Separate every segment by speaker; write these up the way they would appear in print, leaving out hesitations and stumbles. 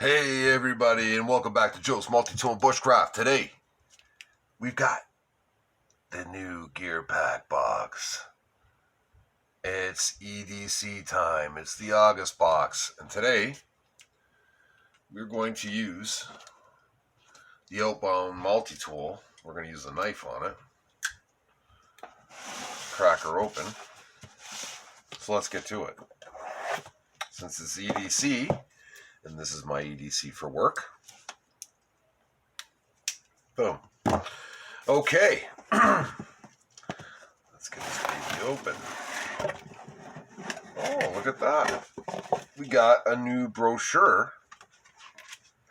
Speaker 1: Hey everybody, and welcome back to Joe's Multitool Bushcraft. Today, we've got the new gear pack box. It's EDC time. It's the August box. And today, we're going to use the outbound multi-tool. We're going to use a knife on it. Crack her open. So let's get to it. Since it's EDC, and this is my EDC for work. Boom. Okay. Let's get this baby open. Oh, look at that. We got a new brochure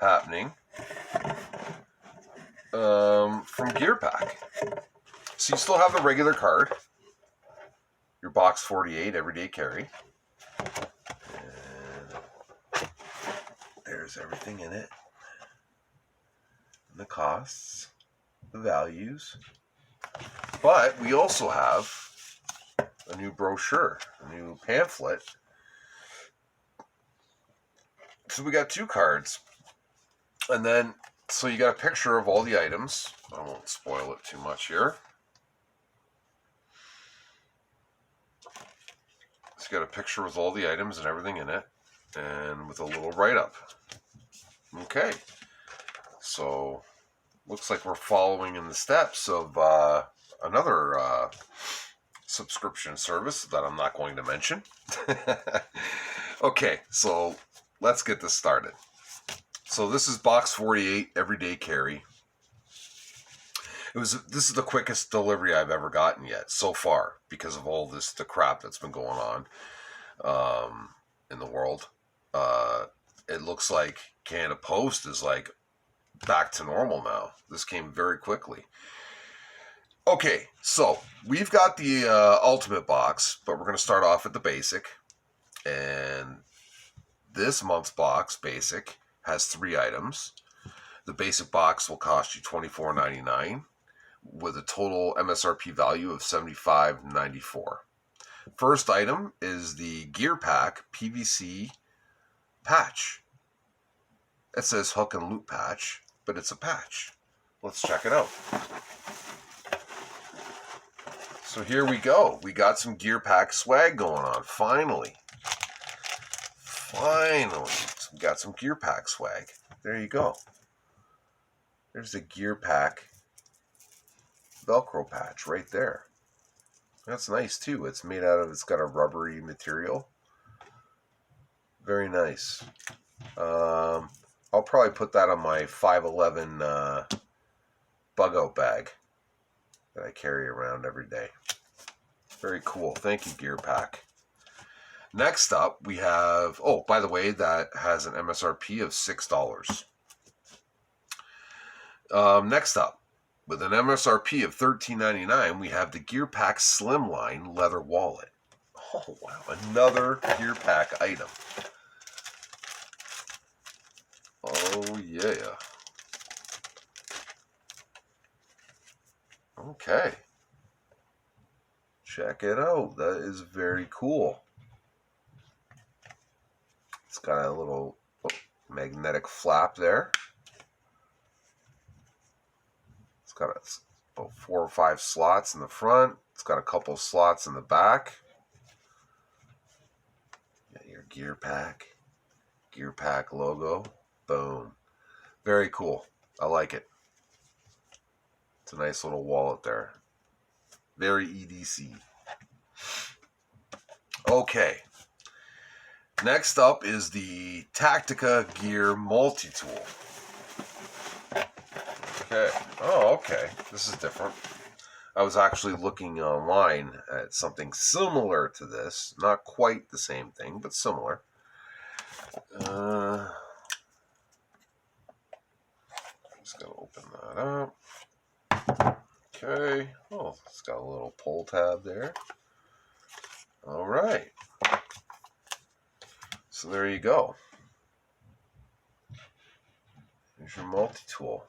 Speaker 1: happening from Gear Pack. So you still have the regular card, your box 48 everyday carry. And there's everything in it. And the costs, the values. But we also have a new brochure, a new pamphlet. So we got two cards. And then, so you got a picture of all the items. I won't spoil it too much here. So you got a picture with all the items and everything in it. And with a little write-up. Okay. So, looks like we're following in the steps of another subscription service that I'm not going to mention. Okay, so let's get this started. So this is box 48 everyday carry. This is the quickest delivery I've ever gotten yet so far because of all the crap that's been going on in the world. It looks like Canada Post is like back to normal now. This came very quickly. Okay, so we've got the ultimate box, but we're going to start off at the basic. And this month's box, basic, has 3 items. The basic box will cost you $24.99 with a total MSRP value of $75.94. First item is the Gear Pack PVC patch. It says hook and loop patch, but it's a patch. Let's check it out. So here we go. We got some Gear Pack swag going on. Finally. We got some Gear Pack swag. There you go. There's the Gear Pack Velcro patch right there. That's nice too. It's got a rubbery material. Very nice. I'll probably put that on my 511 bug out bag that I carry around every day. Very cool. Thank you, Gear Pack. Next up, we have, oh, by the way, that has an MSRP of $6. Next up, with an MSRP of $13.99, we have the Gear Pack Slimline Leather Wallet. Oh, wow. Another Gear Pack item. Oh, yeah. Okay. Check it out. That is very cool. It's got a little magnetic flap there. It's got about 4 or 5 slots in the front. It's got a couple slots in the back. Got your Gear Pack logo. Boom. Very cool. I like it. It's a nice little wallet there. Very EDC. Okay. Next up is the Tactica Gear Multi-Tool. Okay. Oh, okay. This is different. I was actually looking online at something similar to this. Not quite the same thing, but similar. Just gotta open that up. Okay. Oh, it's got a little pull tab there. All right. So there you go. Here's your multi-tool.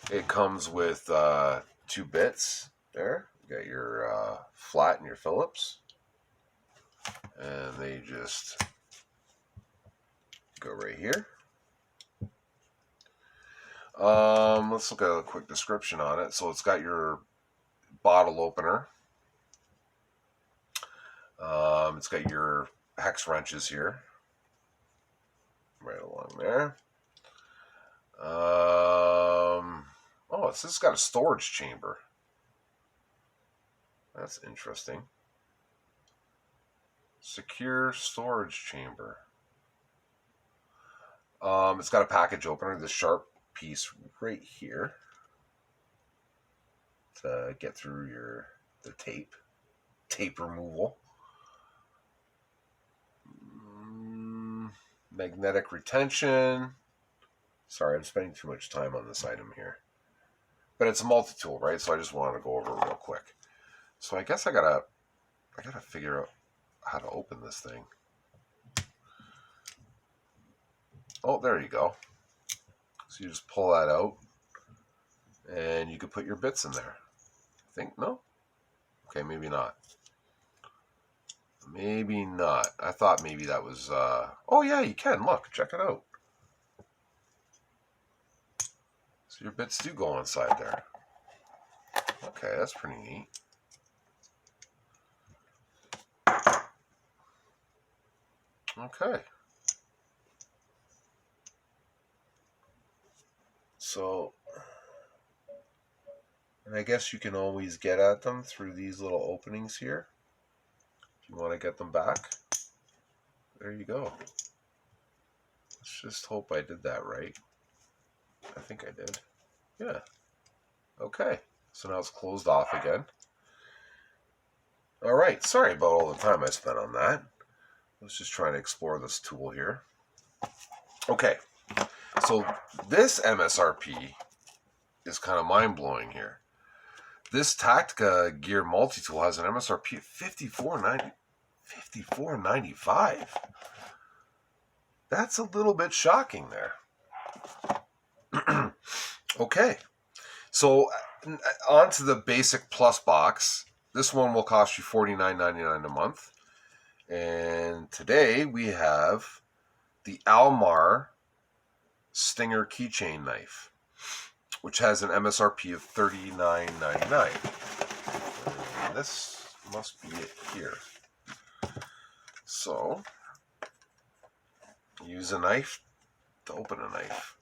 Speaker 1: It comes with 2 bits there. You got your flat and your Phillips. And they just go right here. Let's look at a quick description on it. So it's got your bottle opener. It's got your hex wrenches here, right along there. Oh, it's got a storage chamber. That's interesting. Secure storage chamber. It's got a package opener, this sharp piece right here to get through the tape removal. Magnetic retention. Sorry, I'm spending too much time on this item here. But it's a multi-tool, right? So I just wanted to go over it real quick. So I guess I gotta figure out how to open this thing. Oh, there you go. So you just pull that out and you can put your bits in there. I think, no? Okay, maybe not. Maybe not. I thought maybe that was, oh yeah, you can. Look, check it out. So your bits do go inside there. Okay, that's pretty neat. Okay. So, and I guess you can always get at them through these little openings here. If you want to get them back, there you go. Let's just hope I did that right. I think I did. Yeah. Okay. So now it's closed off again. All right. Sorry about all the time I spent on that. Let's just try to explore this tool here. Okay. So this MSRP is kind of mind-blowing here. This Tactica Gear Multi-Tool has an MSRP of $54.95. That's a little bit shocking there. Okay, so on to the basic plus box. This one will cost you $49.99 a month. And today we have the Almar Stinger keychain knife, which has an MSRP of $39.99. And this must be it here. So, use a knife to open a knife.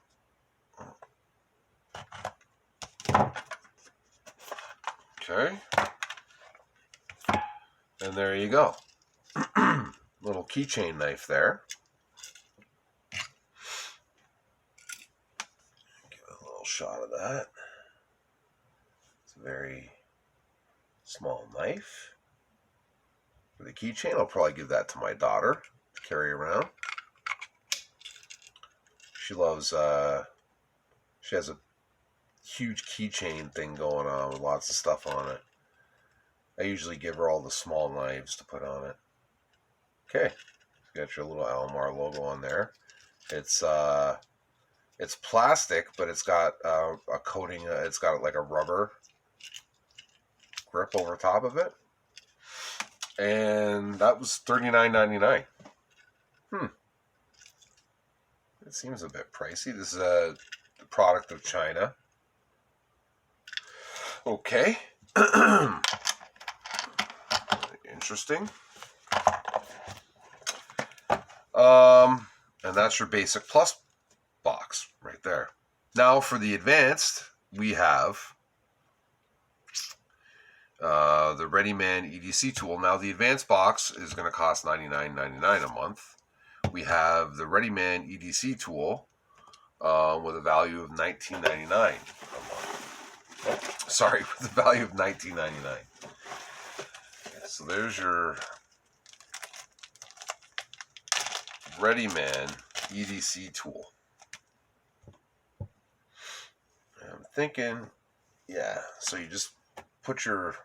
Speaker 1: Okay. And there you go. Little keychain knife there. Give a little shot of that. It's a very small knife. For the keychain, I'll probably give that to my daughter to carry around. She loves, she has a huge keychain thing going on with lots of stuff on it. I usually give her all the small knives to put on it. Okay, you got your little Almar logo on there. It's plastic, but it's got a coating. It's got like a rubber grip over top of it, and that was $39.99. It seems a bit pricey. This is a product of China. Okay. Interesting. And that's your basic plus box right there. Now for the advanced, we have the Readyman EDC tool. Now the advanced box is going to cost $99.99 a month. We have the Readyman EDC tool with a value of $19.99 a month. Oh, sorry, with a value of $19.99. So there's your Readyman EDC tool. And I'm thinking, yeah, so you just put your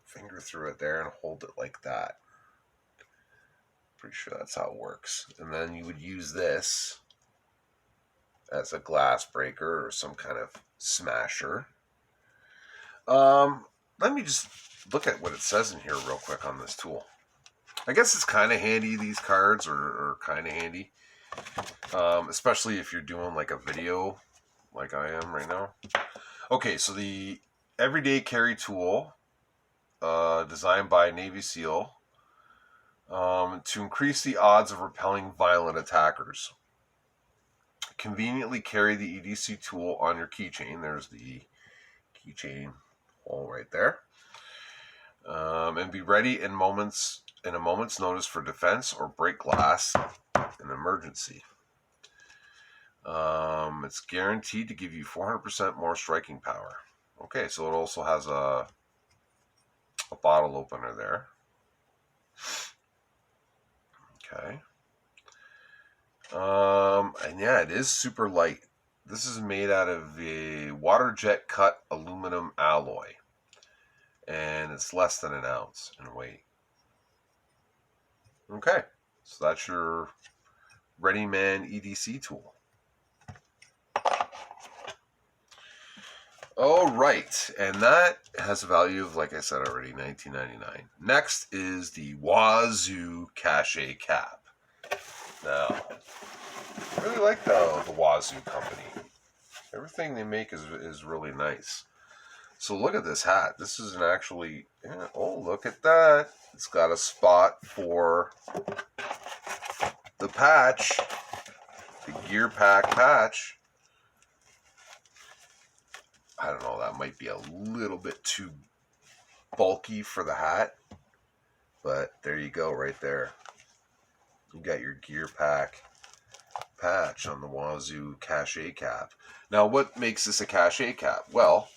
Speaker 1: finger through it there and hold it like that. Pretty sure that's how it works. And then you would use this as a glass breaker or some kind of smasher. Let me just look at what it says in here real quick on this tool. I guess it's kind of handy. These cards are kind of handy. especially if you're doing like a video like I am right now. Okay, so the everyday carry tool, designed by Navy SEAL, to increase the odds of repelling violent attackers. Conveniently carry the EDC tool on your keychain. There's the keychain hole right there. And be ready in a moment's notice for defense or break glass in an emergency. It's guaranteed to give you 400% more striking power. Okay, so it also has a bottle opener there. Okay. And yeah, it is super light. This is made out of a water jet cut aluminum alloy, and it's less than an ounce in weight. Okay, so that's your Readyman EDC tool. All right, and that has a value of, like I said already, $19.99. Next is the Wazoo Cache Cap. Now, I really like the Wazoo company. Everything they make is really nice. So look at this hat. This is an actually, oh, look at that. It's got a spot for the patch, the gear pack patch. I don't know, that might be a little bit too bulky for the hat, but there you go right there. You got your gear pack patch on the Wazoo Cache Cap. Now, what makes this a Cache Cap? Well,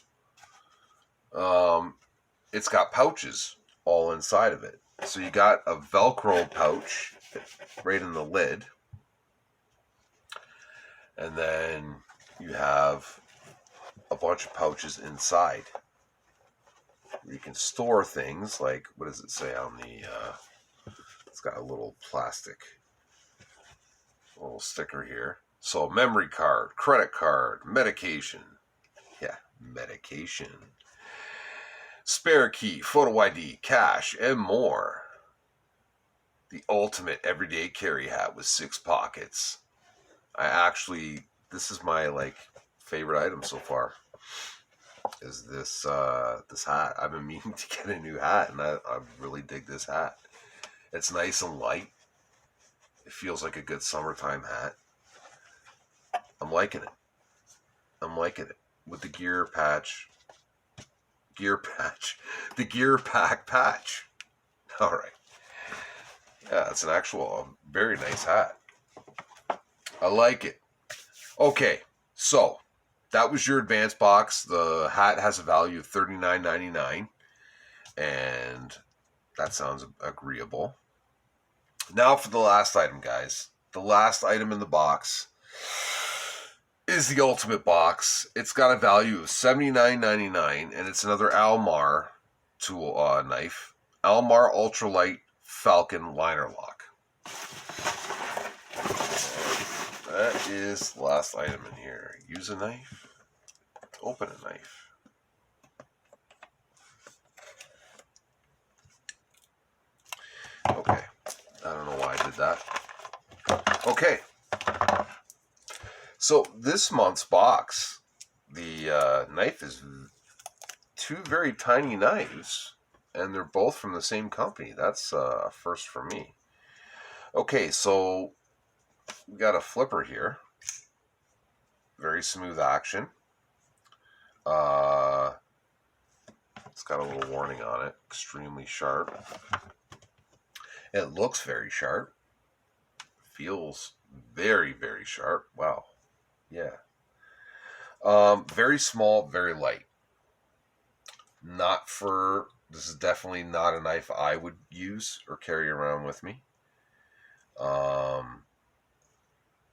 Speaker 1: it's got pouches all inside of it. So you got a Velcro pouch right in the lid, and then you have a bunch of pouches inside. You can store things like, what does it say on the, it's got a little plastic, little sticker here. So memory card, credit card, medication. Yeah, medication. Spare key, photo ID, cash, and more. The ultimate everyday carry hat with 6 pockets. This is my favorite item so far. Is this this hat? I've been meaning to get a new hat, and I really dig this hat. It's nice and light. It feels like a good summertime hat. I'm liking it. With the gear patch. The gear pack patch. All right. Yeah, it's an actual very nice hat. I like it. Okay, so that was your advanced box. The hat has a value of $39.99, and that sounds agreeable. Now for the last item, guys. The last item in the box is the ultimate box. It's got a value of $79.99, and it's another Almar tool knife. Almar Ultralight Falcon Liner Lock. That is the last item in here. Use a knife. Open a knife. Okay. I don't know why I did that. Okay. So this month's box, the knife is 2 very tiny knives, and they're both from the same company. That's a first for me. Okay, so we got a flipper here. Very smooth action. It's got a little warning on it. Extremely sharp. It looks very sharp. Feels very, very sharp. Wow. Yeah. Very small, very light. This is definitely not a knife I would use or carry around with me.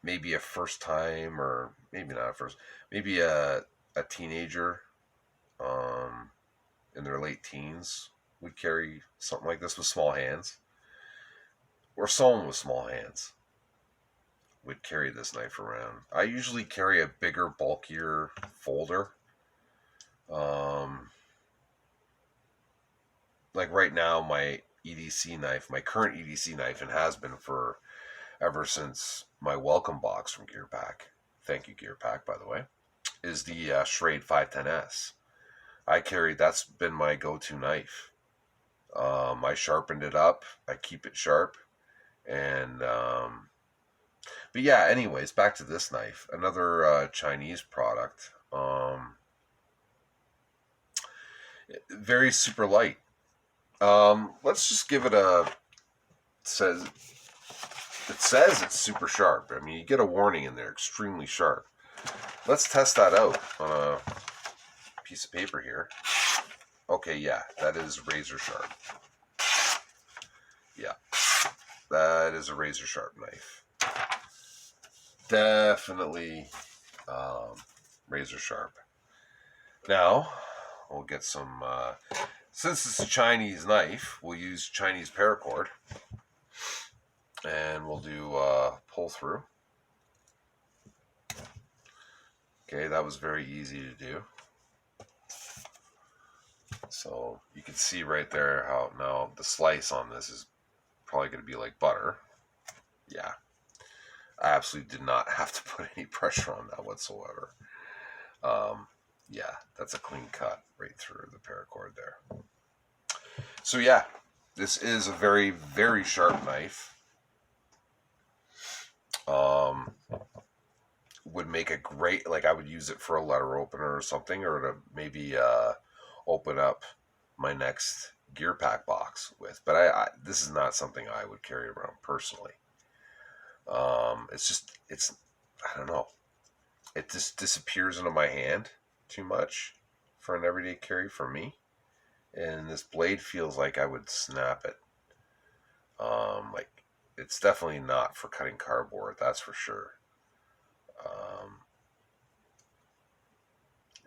Speaker 1: Maybe a first time, or maybe not a first, maybe a teenager in their late teens would carry something like this with small hands. Or someone with small hands would carry this knife around. I usually carry a bigger, bulkier folder. Like right now, my EDC knife, my current EDC knife, and has been for ever since my welcome box from Gearpack, thank you Gearpack by the way, is the Schrade 510S. That's been my go-to knife. I sharpened it up, I keep it sharp, and but yeah, anyways, back to this knife, another Chinese product. Very super light. Let's just give it a, it says it's super sharp. I mean, you get a warning in there, extremely sharp. Let's test that out on a piece of paper here. Okay, yeah, that is razor sharp. Yeah, that is a razor sharp knife. Definitely razor sharp. Now, we'll get some, since it's a Chinese knife, we'll use Chinese paracord. And we'll do pull through. Okay, that was very easy to do. So you can see right there how now the slice on this is probably going to be like butter. Yeah, I absolutely did not have to put any pressure on that whatsoever. Yeah, that's a clean cut right through the paracord there. So yeah, this is a very, very sharp knife. Would make a great, like I would use it for a letter opener or something, or to maybe open up my next Gearpack box with. But this is not something I would carry around personally. It's I don't know. It just disappears into my hand too much for an everyday carry for me. And this blade feels like I would snap it. Like it's definitely not for cutting cardboard, that's for sure.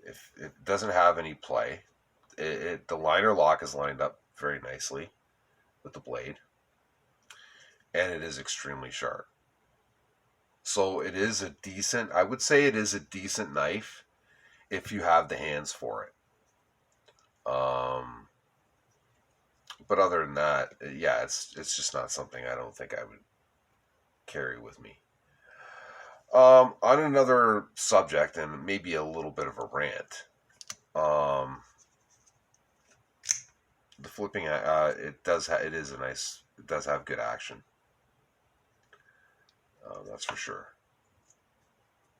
Speaker 1: If it doesn't have any play, the liner lock is lined up very nicely with the blade, and it is extremely sharp. So it is a decent, I would say it is a decent knife if you have the hands for it. But other than that, yeah, it's just not something I don't think I would carry with me. On another subject, and maybe a little bit of a rant, the flipping, it does have good action. That's for sure.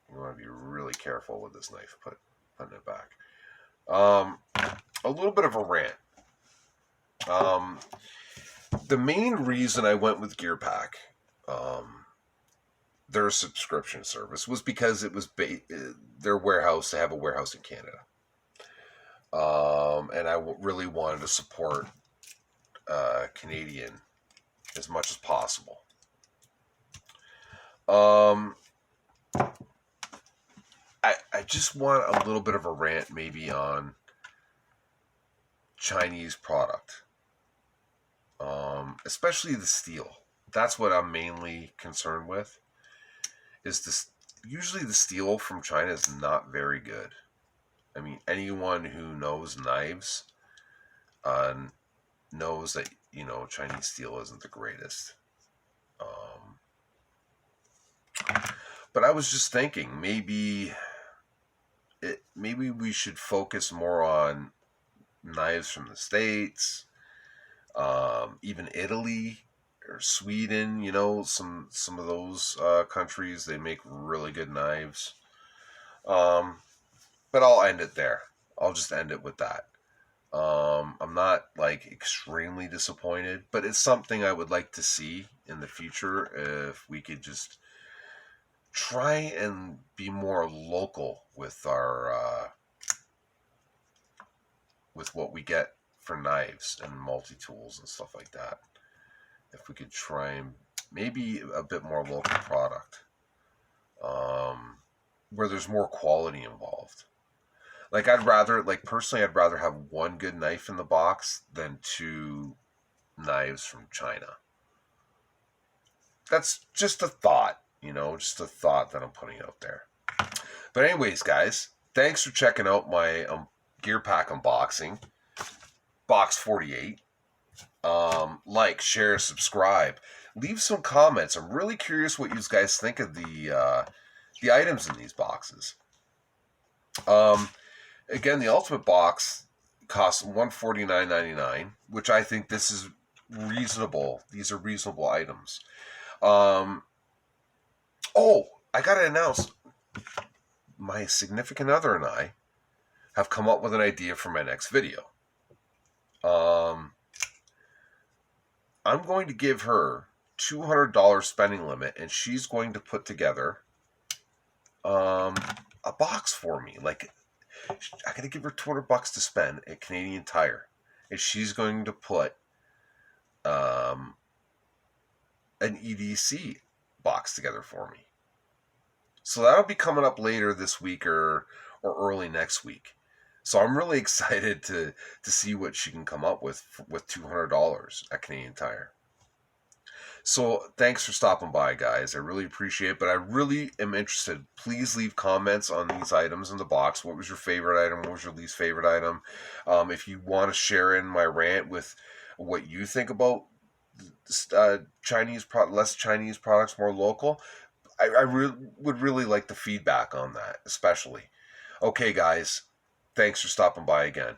Speaker 1: You want to be really careful with this knife, putting it back. A little bit of a rant. The main reason I went with Gearpack, their subscription service, was because it was their warehouse. They have a warehouse in Canada, and I really wanted to support Canadian as much as possible. I just want a little bit of a rant maybe on Chinese product, especially the steel. That's what I'm mainly concerned with. Is this usually the steel from China is not very good. I mean, anyone who knows knives knows that, Chinese steel isn't the greatest. But I was just thinking maybe we should focus more on knives from the States, even Italy or Sweden, some of those countries, they make really good knives. But I'll end it there. I'll just end it with that. I'm not like extremely disappointed, but it's something I would like to see in the future if we could just try and be more local with our with what we get for knives and multi-tools and stuff like that. If we could try and maybe a bit more local product, where there's more quality involved. Like personally, I'd rather have one good knife in the box than two knives from China. That's just a thought, just a thought that I'm putting out there. But anyways, guys, thanks for checking out my Gearpack unboxing, box 48. Like, share, subscribe. leave some comments. I'm really curious what you guys think of the items in these boxes. Again, the Ultimate Box costs $149.99, which I think this is reasonable. These are reasonable items. Oh, I gotta announce, my significant other and I have come up with an idea for my next video. I'm going to give her $200 spending limit, and she's going to put together a box for me. Like, I gotta give her $200 to spend at Canadian Tire, and she's going to put an EDC box together for me. So that'll be coming up later this week or early next week. So I'm really excited to see what she can come up with $200 at Canadian Tire. So thanks for stopping by, guys. I really appreciate it, but I really am interested. Please leave comments on these items in the box. What was your favorite item? What was your least favorite item? If you want to share in my rant with what you think about less Chinese products, more local, I would really like the feedback on that, especially. Okay, guys. Thanks for stopping by again.